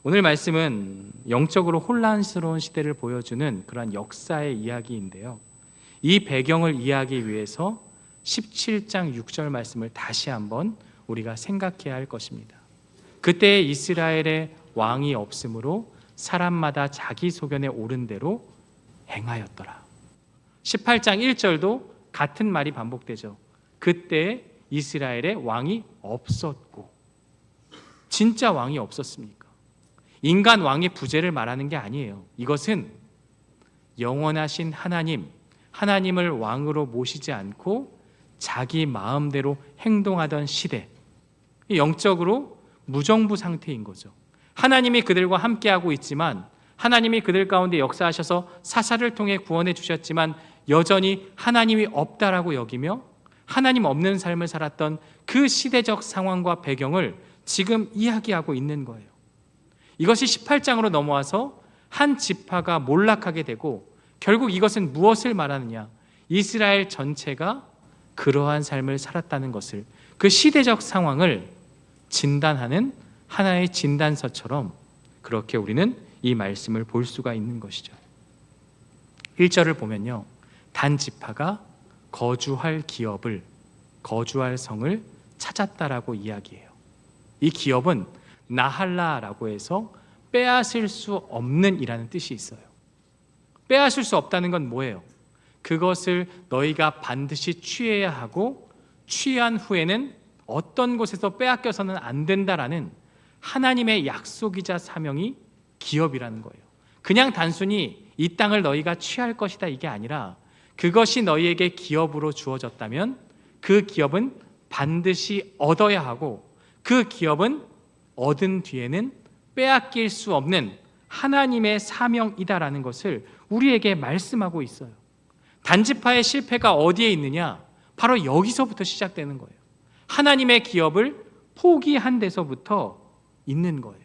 오늘 말씀은 영적으로 혼란스러운 시대를 보여주는 그러한 역사의 이야기인데요. 이 배경을 이해하기 위해서 17장 6절 말씀을 다시 한번 우리가 생각해야 할 것입니다. 그때 이스라엘의 왕이 없으므로 사람마다 자기 소견에 옳은 대로 행하였더라. 18장 1절도 같은 말이 반복되죠. 그때 이스라엘의 왕이 없었고. 진짜 왕이 없었습니까? 인간 왕의 부재를 말하는 게 아니에요. 이것은 영원하신 하나님을 왕으로 모시지 않고 자기 마음대로 행동하던 시대, 영적으로 무정부 상태인 거죠. 하나님이 그들과 함께하고 있지만, 하나님이 그들 가운데 역사하셔서 사사를 통해 구원해 주셨지만 여전히 하나님이 없다라고 여기며 하나님 없는 삶을 살았던 그 시대적 상황과 배경을 지금 이야기하고 있는 거예요. 이것이 18장으로 넘어와서 한 지파가 몰락하게 되고, 결국 이것은 무엇을 말하느냐? 이스라엘 전체가 그러한 삶을 살았다는 것을, 그 시대적 상황을 진단하는 하나의 진단서처럼 그렇게 우리는 이 말씀을 볼 수가 있는 것이죠. 1절을 보면요, 단 지파가 거주할 성을 찾았다라고 이야기해요. 이 기업은 나할라라고 해서 빼앗을 수 없는 이라는 뜻이 있어요. 빼앗을 수 없다는 건 뭐예요? 그것을 너희가 반드시 취해야 하고 취한 후에는 어떤 곳에서 빼앗겨서는 안 된다라는 하나님의 약속이자 사명이 기업이라는 거예요. 그냥 단순히 이 땅을 너희가 취할 것이다 이게 아니라, 그것이 너희에게 기업으로 주어졌다면 그 기업은 반드시 얻어야 하고, 그 기업은 얻은 뒤에는 빼앗길 수 없는 하나님의 사명이다라는 것을 우리에게 말씀하고 있어요. 단지파의 실패가 어디에 있느냐? 바로 여기서부터 시작되는 거예요. 하나님의 기업을 포기한 데서부터 있는 거예요.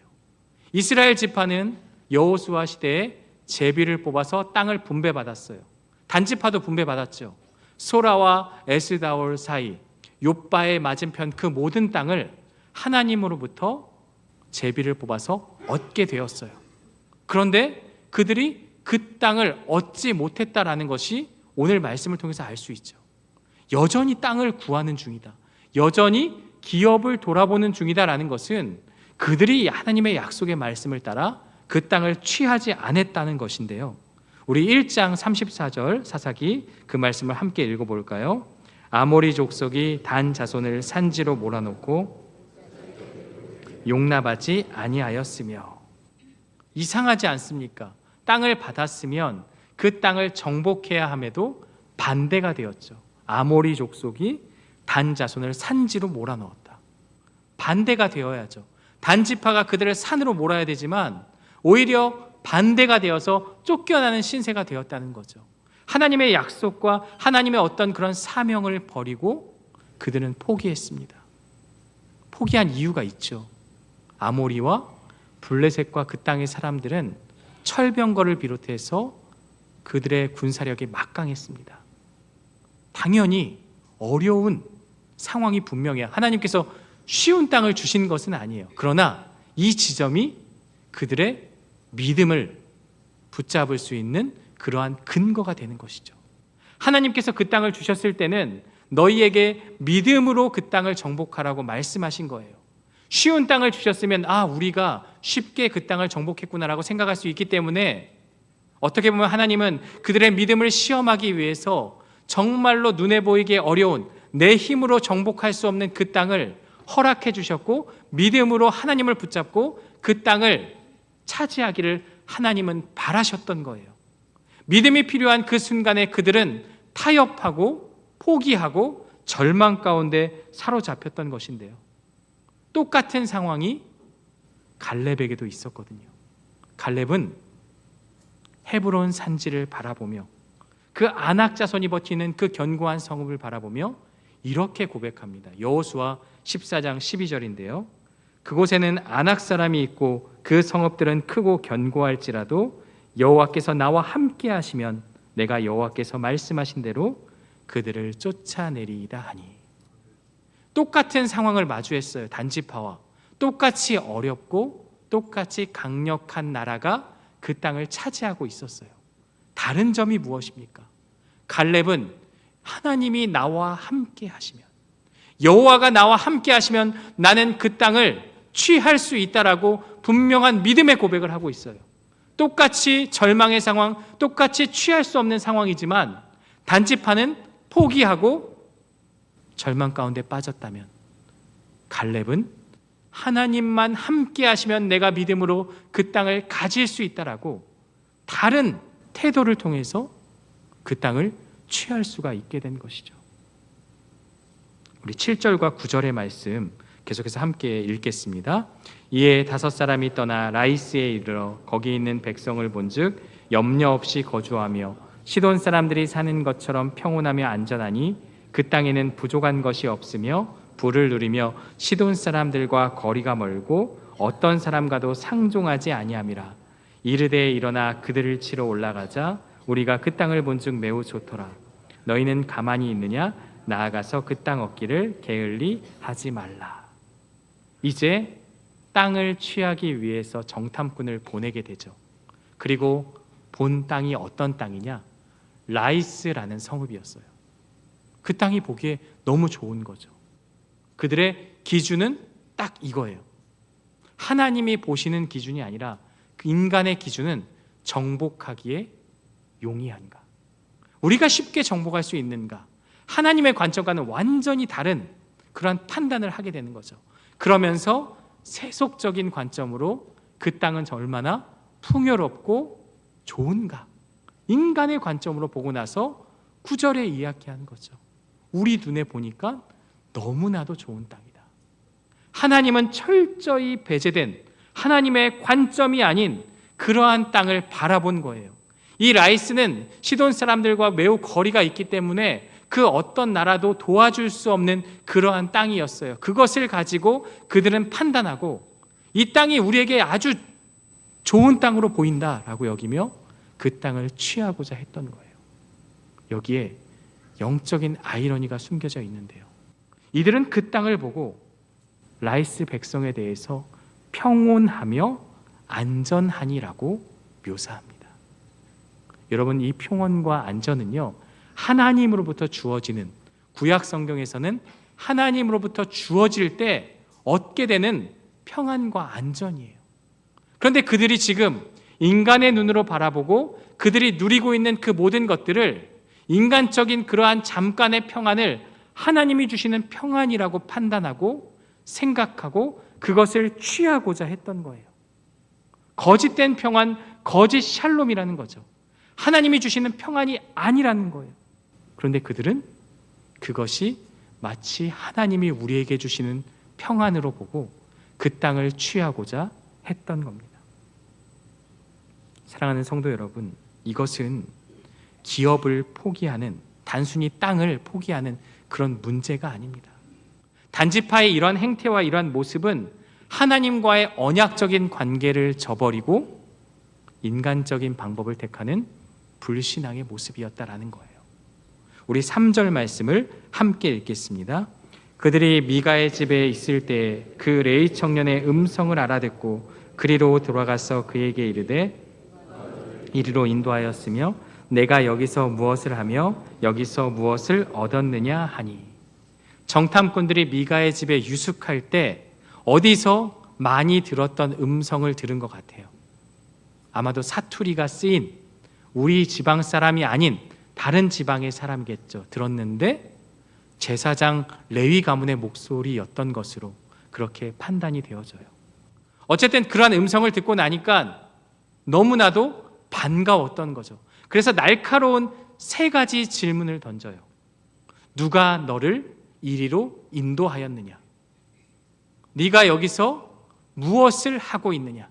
이스라엘 지파는 여호수아 시대에 제비를 뽑아서 땅을 분배받았어요. 단지파도 분배받았죠. 소라와 에스다올 사이 욥바의 맞은편 그 모든 땅을 하나님으로부터 제비를 뽑아서 얻게 되었어요. 그런데 그들이 그 땅을 얻지 못했다라는 것이 오늘 말씀을 통해서 알 수 있죠. 여전히 땅을 구하는 중이다, 여전히 기업을 돌아보는 중이다라는 것은 그들이 하나님의 약속의 말씀을 따라 그 땅을 취하지 않았다는 것인데요. 우리 1장 34절 사사기 그 말씀을 함께 읽어볼까요? 아모리 족속이 단 자손을 산지로 몰아놓고 용납하지 아니하였으며. 이상하지 않습니까? 땅을 받았으면 그 땅을 정복해야 함에도 반대가 되었죠. 아모리 족속이 단 자손을 산지로 몰아넣었다. 반대가 되어야죠. 단지파가 그들을 산으로 몰아야 되지만 오히려 반대가 되어서 쫓겨나는 신세가 되었다는 거죠. 하나님의 약속과 하나님의 어떤 그런 사명을 버리고 그들은 포기했습니다. 포기한 이유가 있죠. 아모리와 블레셋과 그 땅의 사람들은 철병거를 비롯해서 그들의 군사력이 막강했습니다. 당연히 어려운 상황이 분명해요. 하나님께서 쉬운 땅을 주신 것은 아니에요. 그러나 이 지점이 그들의 믿음을 붙잡을 수 있는 그러한 근거가 되는 것이죠. 하나님께서 그 땅을 주셨을 때는 너희에게 믿음으로 그 땅을 정복하라고 말씀하신 거예요. 쉬운 땅을 주셨으면 우리가 쉽게 그 땅을 정복했구나라고 생각할 수 있기 때문에, 어떻게 보면 하나님은 그들의 믿음을 시험하기 위해서 정말로 눈에 보이기 어려운, 내 힘으로 정복할 수 없는 그 땅을 허락해 주셨고, 믿음으로 하나님을 붙잡고 그 땅을 차지하기를 하나님은 바라셨던 거예요. 믿음이 필요한 그 순간에 그들은 타협하고 포기하고 절망 가운데 사로잡혔던 것인데요. 똑같은 상황이 갈렙에게도 있었거든요. 갈렙은 헤브론 산지를 바라보며 그 아낙 자손이 버티는 그 견고한 성읍을 바라보며 이렇게 고백합니다. 여호수아 14장 12절인데요. 그곳에는 아낙 사람이 있고 그 성읍들은 크고 견고할지라도 여호와께서 나와 함께 하시면 내가 여호와께서 말씀하신 대로 그들을 쫓아내리이다 하니. 똑같은 상황을 마주했어요. 단지파와 똑같이 어렵고 똑같이 강력한 나라가 그 땅을 차지하고 있었어요. 다른 점이 무엇입니까? 갈렙은 하나님이 나와 함께 하시면, 여호와가 나와 함께 하시면 나는 그 땅을 취할 수 있다라고 분명한 믿음의 고백을 하고 있어요. 똑같이 절망의 상황, 똑같이 취할 수 없는 상황이지만 단지파는 포기하고 절망 가운데 빠졌다면, 갈렙은 하나님만 함께 하시면 내가 믿음으로 그 땅을 가질 수 있다라고 다른 태도를 통해서 그 땅을 취할 수가 있게 된 것이죠. 우리 7절과 9절의 말씀 계속해서 함께 읽겠습니다. 이에 5사람이 떠나 라이스에 이르러 거기 있는 백성을 본즉 염려 없이 거주하며 시돈 사람들이 사는 것처럼 평온하며 안전하니 그 땅에는 부족한 것이 없으며 부를 누리며 시돈 사람들과 거리가 멀고 어떤 사람과도 상종하지 아니함이라. 이르되 일어나 그들을 치러 올라가자. 우리가 그 땅을 본즉 매우 좋더라. 너희는 가만히 있느냐? 나아가서 그 땅 얻기를 게을리 하지 말라. 이제 땅을 취하기 위해서 정탐꾼을 보내게 되죠. 그리고 본 땅이 어떤 땅이냐? 라이스라는 성읍이었어요. 그 땅이 보기에 너무 좋은 거죠. 그들의 기준은 딱 이거예요. 하나님이 보시는 기준이 아니라 그 인간의 기준은 정복하기에 용이한가? 우리가 쉽게 정복할 수 있는가? 하나님의 관점과는 완전히 다른 그러한 판단을 하게 되는 거죠. 그러면서 세속적인 관점으로 그 땅은 얼마나 풍요롭고 좋은가? 인간의 관점으로 보고 나서 9절에 이야기하는 거죠. 우리 눈에 보니까 너무나도 좋은 땅이다. 하나님은 철저히 배제된 하나님의 관점이 아닌 그러한 땅을 바라본 거예요. 이 라이스는 시돈 사람들과 매우 거리가 있기 때문에 그 어떤 나라도 도와줄 수 없는 그러한 땅이었어요. 그것을 가지고 그들은 판단하고 이 땅이 우리에게 아주 좋은 땅으로 보인다라고 여기며 그 땅을 취하고자 했던 거예요. 여기에 영적인 아이러니가 숨겨져 있는데요. 이들은 그 땅을 보고 라이스 백성에 대해서 평온하며 안전하니라고 묘사합니다. 여러분, 이 평온과 안전은요, 하나님으로부터 주어지는, 구약 성경에서는 하나님으로부터 주어질 때 얻게 되는 평안과 안전이에요. 그런데 그들이 지금 인간의 눈으로 바라보고 그들이 누리고 있는 그 모든 것들을, 인간적인 그러한 잠깐의 평안을 하나님이 주시는 평안이라고 판단하고 생각하고 그것을 취하고자 했던 거예요. 거짓된 평안, 거짓 샬롬이라는 거죠. 하나님이 주시는 평안이 아니라는 거예요. 그런데 그들은 그것이 마치 하나님이 우리에게 주시는 평안으로 보고 그 땅을 취하고자 했던 겁니다. 사랑하는 성도 여러분, 이것은 기업을 포기하는, 단순히 땅을 포기하는 그런 문제가 아닙니다. 단지파의 이러한 행태와 이러한 모습은 하나님과의 언약적인 관계를 저버리고 인간적인 방법을 택하는 불신앙의 모습이었다라는 거예요. 우리 3절 말씀을 함께 읽겠습니다. 그들이 미가의 집에 있을 때 그 레위 청년의 음성을 알아듣고 그리로 돌아가서 그에게 이르되 이리로 인도하였으며 내가 여기서 무엇을 하며 여기서 무엇을 얻었느냐 하니. 정탐꾼들이 미가의 집에 유숙할 때 어디서 많이 들었던 음성을 들은 것 같아요. 아마도 사투리가 쓰인 우리 지방 사람이 아닌 다른 지방의 사람이겠죠. 들었는데 제사장 레위 가문의 목소리였던 것으로 그렇게 판단이 되어져요. 어쨌든 그러한 음성을 듣고 나니까 너무나도 반가웠던 거죠. 그래서 날카로운 3가지 질문을 던져요. 누가 너를 이리로 인도하였느냐? 네가 여기서 무엇을 하고 있느냐?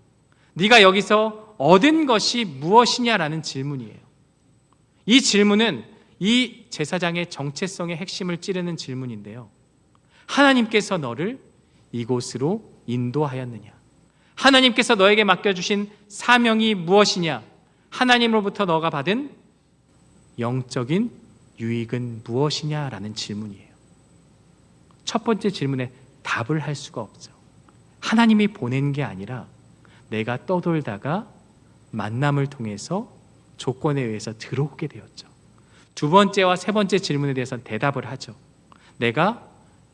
네가 여기서 얻은 것이 무엇이냐라는 질문이에요. 이 질문은 이 제사장의 정체성의 핵심을 찌르는 질문인데요. 하나님께서 너를 이곳으로 인도하였느냐? 하나님께서 너에게 맡겨주신 사명이 무엇이냐? 하나님으로부터 너가 받은 영적인 유익은 무엇이냐라는 질문이에요. 첫 번째 질문에 답을 할 수가 없죠. 하나님이 보낸 게 아니라 내가 떠돌다가 만남을 통해서 조건에 의해서 들어오게 되었죠. 두 번째와 세 번째 질문에 대해서는 대답을 하죠. 내가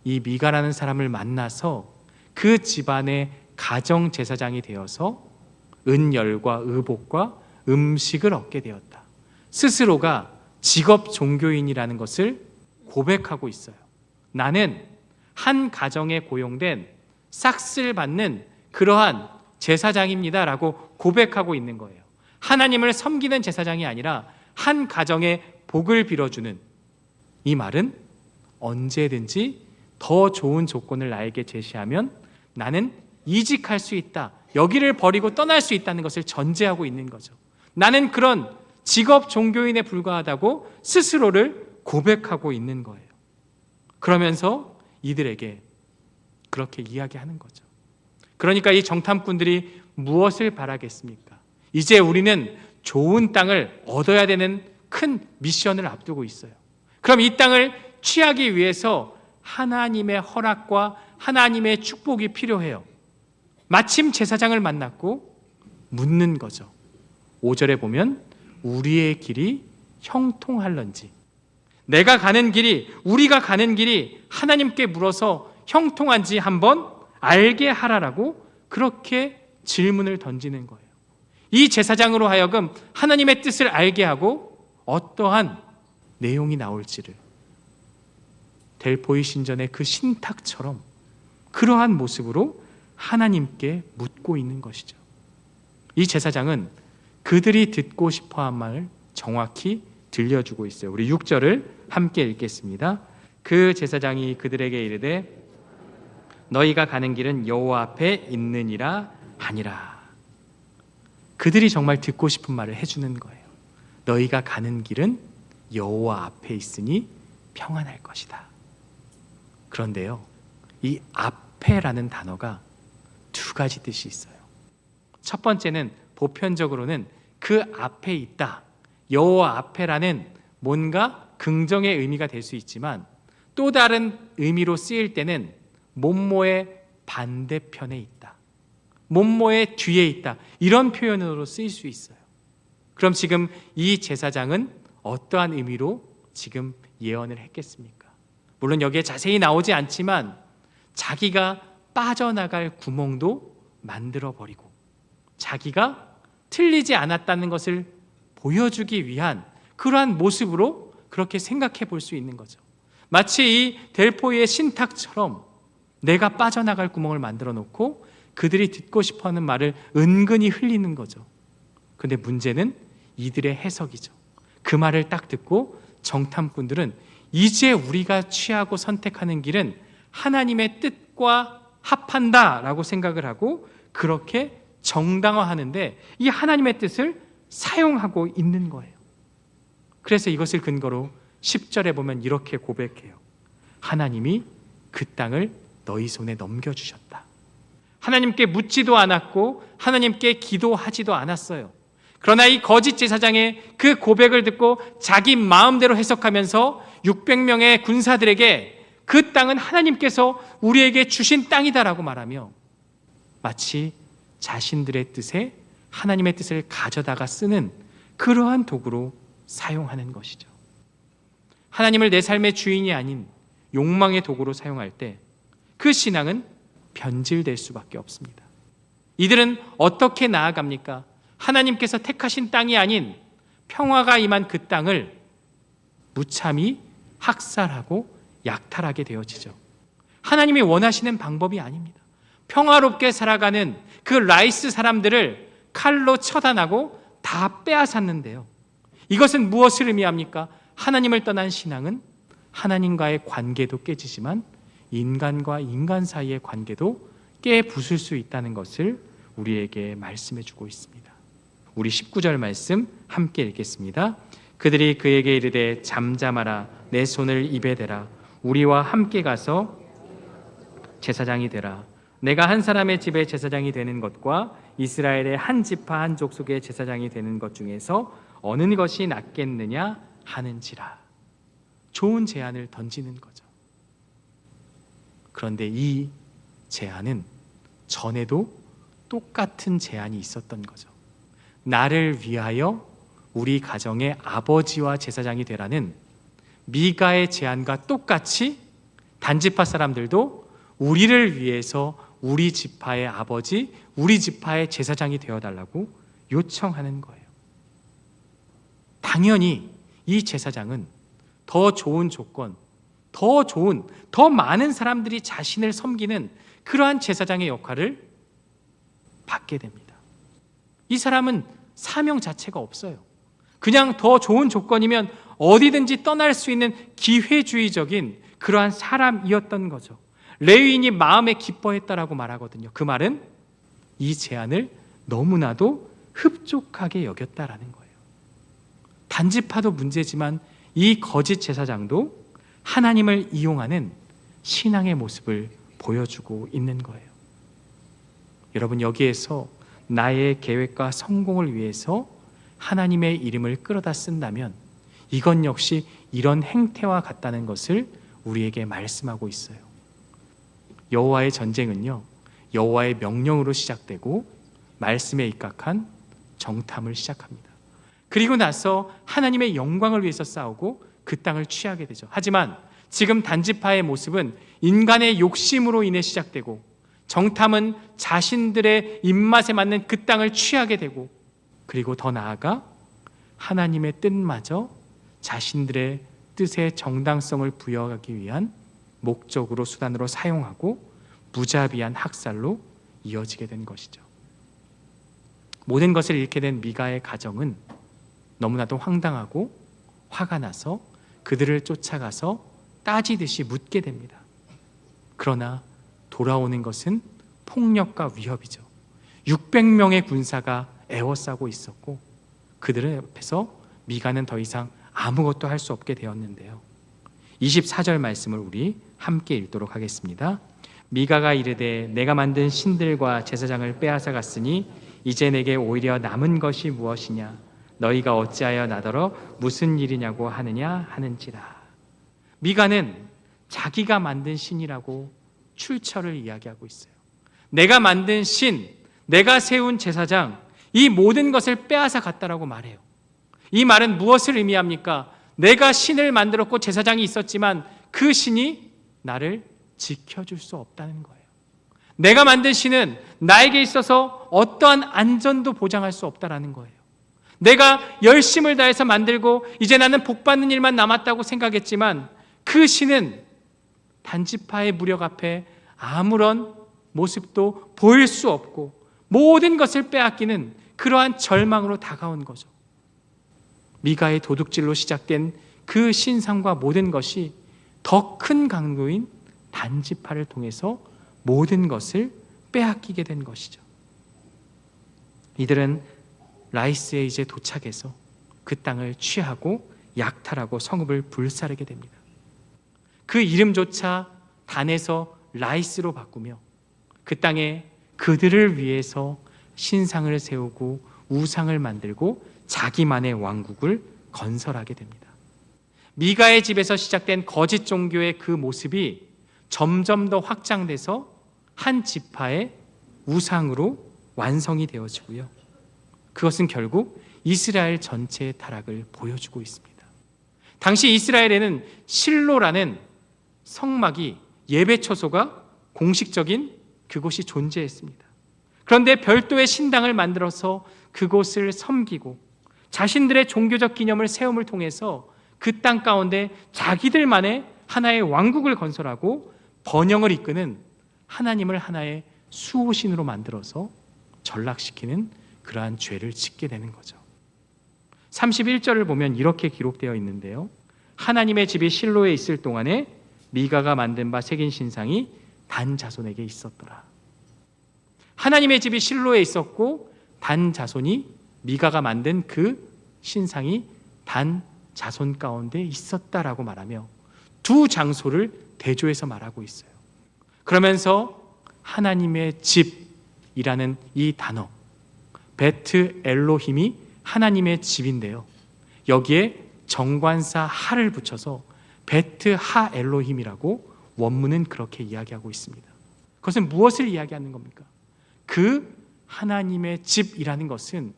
이 미가라는 사람을 만나서 그 집안의 가정 제사장이 되어서 은열과 의복과 음식을 얻게 되었다. 스스로가 직업 종교인이라는 것을 고백하고 있어요. 나는 한 가정에 고용된 싹쓸 받는 그러한 제사장입니다 라고 고백하고 있는 거예요. 하나님을 섬기는 제사장이 아니라 한 가정의 복을 빌어주는, 이 말은 언제든지 더 좋은 조건을 나에게 제시하면 나는 이직할 수 있다, 여기를 버리고 떠날 수 있다는 것을 전제하고 있는 거죠. 나는 그런 직업 종교인에 불과하다고 스스로를 고백하고 있는 거예요. 그러면서 이들에게 그렇게 이야기하는 거죠. 그러니까 이 정탐꾼들이 무엇을 바라겠습니까? 이제 우리는 좋은 땅을 얻어야 되는 큰 미션을 앞두고 있어요. 그럼 이 땅을 취하기 위해서 하나님의 허락과 하나님의 축복이 필요해요. 마침 제사장을 만났고 묻는 거죠. 5절에 보면 우리의 길이 형통할런지, 내가 가는 길이, 우리가 가는 길이 하나님께 물어서 형통한지 한번 알게 하라라고 그렇게 질문을 던지는 거예요. 이 제사장으로 하여금 하나님의 뜻을 알게 하고 어떠한 내용이 나올지를, 델포이 신전의 그 신탁처럼 그러한 모습으로 하나님께 묻고 있는 것이죠. 이 제사장은 그들이 듣고 싶어한 말을 정확히 들려주고 있어요. 우리 6절을 함께 읽겠습니다. 그 제사장이 그들에게 이르되 너희가 가는 길은 여호와 앞에 있느니라 하니라. 그들이 정말 듣고 싶은 말을 해주는 거예요. 너희가 가는 길은 여호와 앞에 있으니 평안할 것이다. 그런데요, 이 앞에라는 단어가 두 가지 뜻이 있어요. 첫 번째는 보편적으로는 그 앞에 있다, 여호와 앞에라는 뭔가 긍정의 의미가 될 수 있지만 또 다른 의미로 쓰일 때는 뭐뭐의 반대편에 있다, 뭐뭐의 뒤에 있다, 이런 표현으로 쓰일 수 있어요. 그럼 지금 이 제사장은 어떠한 의미로 지금 예언을 했겠습니까? 물론 여기에 자세히 나오지 않지만 자기가 빠져나갈 구멍도 만들어버리고 자기가 틀리지 않았다는 것을 보여주기 위한 그러한 모습으로 그렇게 생각해 볼 수 있는 거죠. 마치 이 델포이의 신탁처럼 내가 빠져나갈 구멍을 만들어 놓고 그들이 듣고 싶어하는 말을 은근히 흘리는 거죠. 그런데 문제는 이들의 해석이죠. 그 말을 딱 듣고 정탐꾼들은 이제 우리가 취하고 선택하는 길은 하나님의 뜻과 합한다라고 생각을 하고 그렇게 정당화하는데 이 하나님의 뜻을 사용하고 있는 거예요. 그래서 이것을 근거로 10절에 보면 이렇게 고백해요. 하나님이 그 땅을 너희 손에 넘겨주셨다. 하나님께 묻지도 않았고 하나님께 기도하지도 않았어요. 그러나 이 거짓 제사장의 그 고백을 듣고 자기 마음대로 해석하면서 600명의 군사들에게 그 땅은 하나님께서 우리에게 주신 땅이다라고 말하며 마치 자신들의 뜻에 하나님의 뜻을 가져다가 쓰는 그러한 도구로 사용하는 것이죠. 하나님을 내 삶의 주인이 아닌 욕망의 도구로 사용할 때 그 신앙은 변질될 수밖에 없습니다. 이들은 어떻게 나아갑니까? 하나님께서 택하신 땅이 아닌 평화가 임한 그 땅을 무참히 학살하고 약탈하게 되어지죠. 하나님이 원하시는 방법이 아닙니다. 평화롭게 살아가는 그 라이스 사람들을 칼로 처단하고 다 빼앗았는데요. 이것은 무엇을 의미합니까? 하나님을 떠난 신앙은 하나님과의 관계도 깨지지만 인간과 인간 사이의 관계도 깨부술 수 있다는 것을 우리에게 말씀해 주고 있습니다. 우리 19절 말씀 함께 읽겠습니다. 그들이 그에게 이르되 잠잠하라, 내 손을 입에 대라, 우리와 함께 가서 제사장이 되라. 내가 한 사람의 집에 제사장이 되는 것과 이스라엘의 한 지파 한 족속의 제사장이 되는 것 중에서 어느 것이 낫겠느냐 하는지라. 좋은 제안을 던지는 거죠. 그런데 이 제안은 전에도 똑같은 제안이 있었던 거죠. 나를 위하여 우리 가정의 아버지와 제사장이 되라는 미가의 제안과 똑같이 단지파 사람들도 우리를 위해서 우리 지파의 아버지, 우리 지파의 제사장이 되어달라고 요청하는 거예요. 당연히 이 제사장은 더 좋은 조건, 더 많은 사람들이 자신을 섬기는 그러한 제사장의 역할을 받게 됩니다. 이 사람은 사명 자체가 없어요. 그냥 더 좋은 조건이면 어디든지 떠날 수 있는 기회주의적인 그러한 사람이었던 거죠. 레위인이 마음에 기뻐했다라고 말하거든요. 그 말은 이 제안을 너무나도 흡족하게 여겼다라는 거예요. 단지파도 문제지만 이 거짓 제사장도 하나님을 이용하는 신앙의 모습을 보여주고 있는 거예요. 여러분, 여기에서 나의 계획과 성공을 위해서 하나님의 이름을 끌어다 쓴다면 이건 역시 이런 행태와 같다는 것을 우리에게 말씀하고 있어요. 여호와의 전쟁은요, 여호와의 명령으로 시작되고 말씀에 입각한 정탐을 시작합니다. 그리고 나서 하나님의 영광을 위해서 싸우고 그 땅을 취하게 되죠. 하지만 지금 단지파의 모습은 인간의 욕심으로 인해 시작되고 정탐은 자신들의 입맛에 맞는 그 땅을 취하게 되고, 그리고 더 나아가 하나님의 뜻마저 자신들의 뜻에 정당성을 부여하기 위한 목적으로 수단으로 사용하고 무자비한 학살로 이어지게 된 것이죠. 모든 것을 잃게 된 미가의 가정은 너무나도 황당하고 화가 나서 그들을 쫓아가서 따지듯이 묻게 됩니다. 그러나 돌아오는 것은 폭력과 위협이죠. 600명의 군사가 에워싸고 있었고 그들의 옆에서 미가는 더 이상 아무것도 할 수 없게 되었는데요. 24절 말씀을 우리 함께 읽도록 하겠습니다. 미가가 이르되 내가 만든 신들과 제사장을 빼앗아 갔으니 이제 내게 오히려 남은 것이 무엇이냐? 너희가 어찌하여 나더러 무슨 일이냐고 하느냐 하는지라. 미가는 자기가 만든 신이라고 출처를 이야기하고 있어요. 내가 만든 신, 내가 세운 제사장, 이 모든 것을 빼앗아 갔다라고 말해요. 이 말은 무엇을 의미합니까? 내가 신을 만들었고 제사장이 있었지만 그 신이 나를 지켜줄 수 없다는 거예요. 내가 만든 신은 나에게 있어서 어떠한 안전도 보장할 수 없다라는 거예요. 내가 열심을 다해서 만들고 이제 나는 복받는 일만 남았다고 생각했지만 그 신은 단지파의 무력 앞에 아무런 모습도 보일 수 없고 모든 것을 빼앗기는 그러한 절망으로 다가온 거죠. 미가의 도둑질로 시작된 그 신상과 모든 것이 더 큰 강도인 단지파를 통해서 모든 것을 빼앗기게 된 것이죠. 이들은 라이스에 이제 도착해서 그 땅을 취하고 약탈하고 성읍을 불사르게 됩니다. 그 이름조차 단에서 라이스로 바꾸며 그 땅에 그들을 위해서 신상을 세우고 우상을 만들고 자기만의 왕국을 건설하게 됩니다. 미가의 집에서 시작된 거짓 종교의 그 모습이 점점 더 확장돼서 한 지파의 우상으로 완성이 되어지고요. 그것은 결국 이스라엘 전체의 타락을 보여주고 있습니다. 당시 이스라엘에는 실로라는 성막이 예배 처소가 공식적인 그곳이 존재했습니다. 그런데 별도의 신당을 만들어서 그곳을 섬기고 자신들의 종교적 기념을 세움을 통해서 그 땅 가운데 자기들만의 하나의 왕국을 건설하고 번영을 이끄는 하나님을 하나의 수호신으로 만들어서 전락시키는 그러한 죄를 짓게 되는 거죠. 31절을 보면 이렇게 기록되어 있는데요. 하나님의 집이 실로에 있을 동안에 미가가 만든 바 새긴 신상이 단 자손에게 있었더라. 하나님의 집이 실로에 있었고 단 자손이 미가가 만든 그 신상이 단 자손 가운데 있었다라고 말하며 두 장소를 대조해서 말하고 있어요. 그러면서 하나님의 집이라는 이 단어, 베트 엘로힘이 하나님의 집인데요. 여기에 정관사 하를 붙여서 베트 하 엘로힘이라고 원문은 그렇게 이야기하고 있습니다. 그것은 무엇을 이야기하는 겁니까? 그 하나님의 집이라는 것은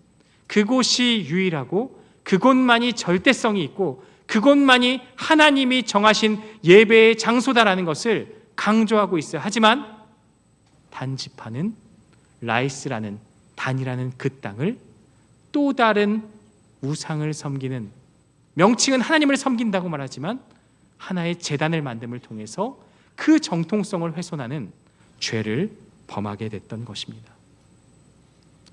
그곳이 유일하고 그곳만이 절대성이 있고 그곳만이 하나님이 정하신 예배의 장소다라는 것을 강조하고 있어요. 하지만 단지파는 라이스라는 단이라는 그 땅을 또 다른 우상을 섬기는, 명칭은 하나님을 섬긴다고 말하지만 하나의 제단을 만듦을 통해서 그 정통성을 훼손하는 죄를 범하게 됐던 것입니다.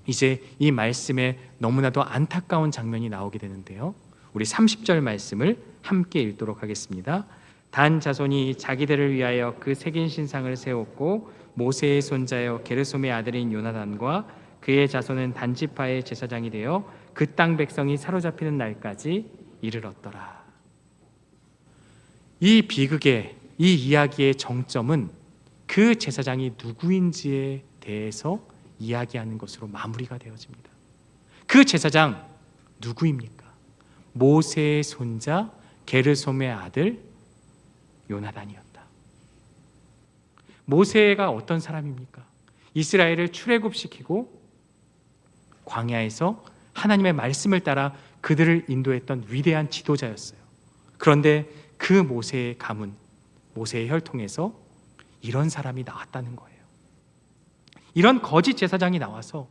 이제 이 말씀에 너무나도 안타까운 장면이 나오게 되는데요, 우리 30절 말씀을 함께 읽도록 하겠습니다. 단 자손이 자기들을 위하여 그 새긴 신상을 세웠고 모세의 손자여 게르솜의 아들인 요나단과 그의 자손은 단지파의 제사장이 되어 그 땅 백성이 사로잡히는 날까지 이르렀더라. 이 비극의, 이 이야기의 정점은 그 제사장이 누구인지에 대해서 이야기하는 것으로 마무리가 되어집니다. 그 제사장 누구입니까? 모세의 손자 게르솜의 아들 요나단이었다. 모세가 어떤 사람입니까? 이스라엘을 출애굽시키고 광야에서 하나님의 말씀을 따라 그들을 인도했던 위대한 지도자였어요. 그런데 그 모세의 가문, 모세의 혈통에서 이런 사람이 나왔다는 거예요. 이런 거짓 제사장이 나와서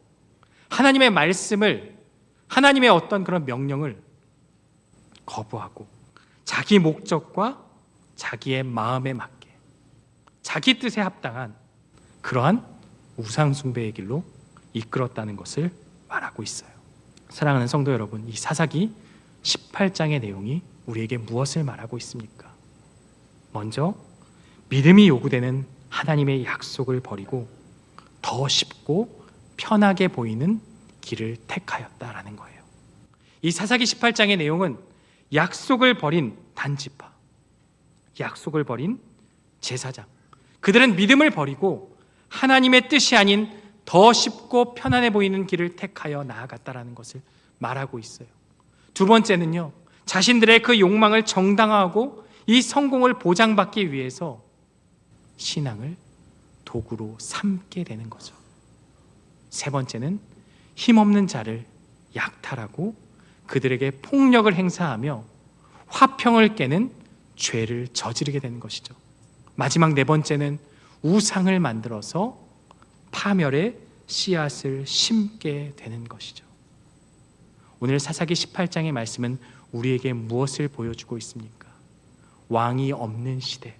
하나님의 말씀을, 하나님의 어떤 그런 명령을 거부하고 자기 목적과 자기의 마음에 맞게 자기 뜻에 합당한 그러한 우상 숭배의 길로 이끌었다는 것을 말하고 있어요. 사랑하는 성도 여러분, 이 사사기 18장의 내용이 우리에게 무엇을 말하고 있습니까? 먼저 믿음이 요구되는 하나님의 약속을 버리고 더 쉽고 편하게 보이는 길을 택하였다라는 거예요. 이 사사기 18장의 내용은 약속을 버린 단지파, 약속을 버린 제사장, 그들은 믿음을 버리고 하나님의 뜻이 아닌 더 쉽고 편안해 보이는 길을 택하여 나아갔다라는 것을 말하고 있어요. 두 번째는요, 자신들의 그 욕망을 정당화하고 이 성공을 보장받기 위해서 신앙을 도구로 삼게 되는 거죠. 세 번째는 힘없는 자를 약탈하고 그들에게 폭력을 행사하며 화평을 깨는 죄를 저지르게 되는 것이죠. 마지막 네 번째는 우상을 만들어서 파멸의 씨앗을 심게 되는 것이죠. 오늘 사사기 18장의 말씀은 우리에게 무엇을 보여주고 있습니까? 왕이 없는 시대,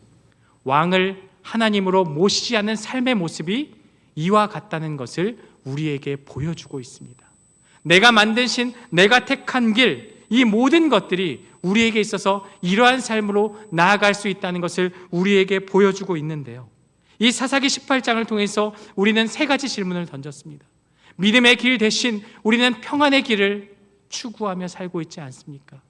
왕을 하나님으로 모시지 않는 삶의 모습이 이와 같다는 것을 우리에게 보여주고 있습니다. 내가 만드신, 내가 택한 길, 이 모든 것들이 우리에게 있어서 이러한 삶으로 나아갈 수 있다는 것을 우리에게 보여주고 있는데요, 이 사사기 18장을 통해서 우리는 세 가지 질문을 던졌습니다. 믿음의 길 대신 우리는 평안의 길을 추구하며 살고 있지 않습니까?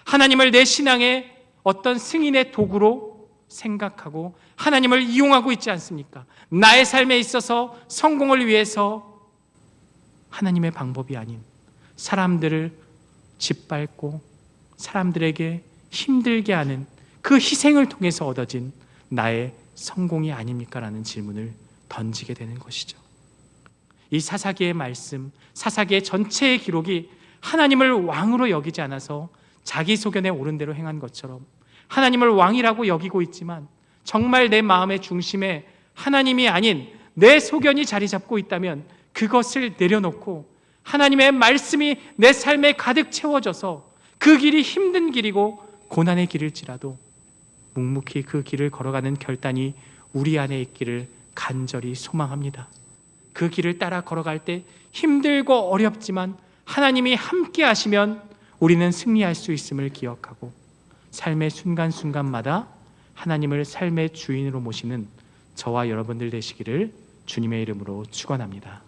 하나님을 내 신앙의 어떤 승인의 도구로 생각하고 하나님을 이용하고 있지 않습니까? 나의 삶에 있어서 성공을 위해서 하나님의 방법이 아닌 사람들을 짓밟고 사람들에게 힘들게 하는 그 희생을 통해서 얻어진 나의 성공이 아닙니까? 라는 질문을 던지게 되는 것이죠. 이 사사기의 말씀, 사사기의 전체의 기록이 하나님을 왕으로 여기지 않아서 자기 소견에 옳은 대로 행한 것처럼 하나님을 왕이라고 여기고 있지만 정말 내 마음의 중심에 하나님이 아닌 내 소견이 자리 잡고 있다면 그것을 내려놓고 하나님의 말씀이 내 삶에 가득 채워져서 그 길이 힘든 길이고 고난의 길일지라도 묵묵히 그 길을 걸어가는 결단이 우리 안에 있기를 간절히 소망합니다. 그 길을 따라 걸어갈 때 힘들고 어렵지만 하나님이 함께 하시면 우리는 승리할 수 있음을 기억하고 삶의 순간순간마다 하나님을 삶의 주인으로 모시는 저와 여러분들 되시기를 주님의 이름으로 축원합니다.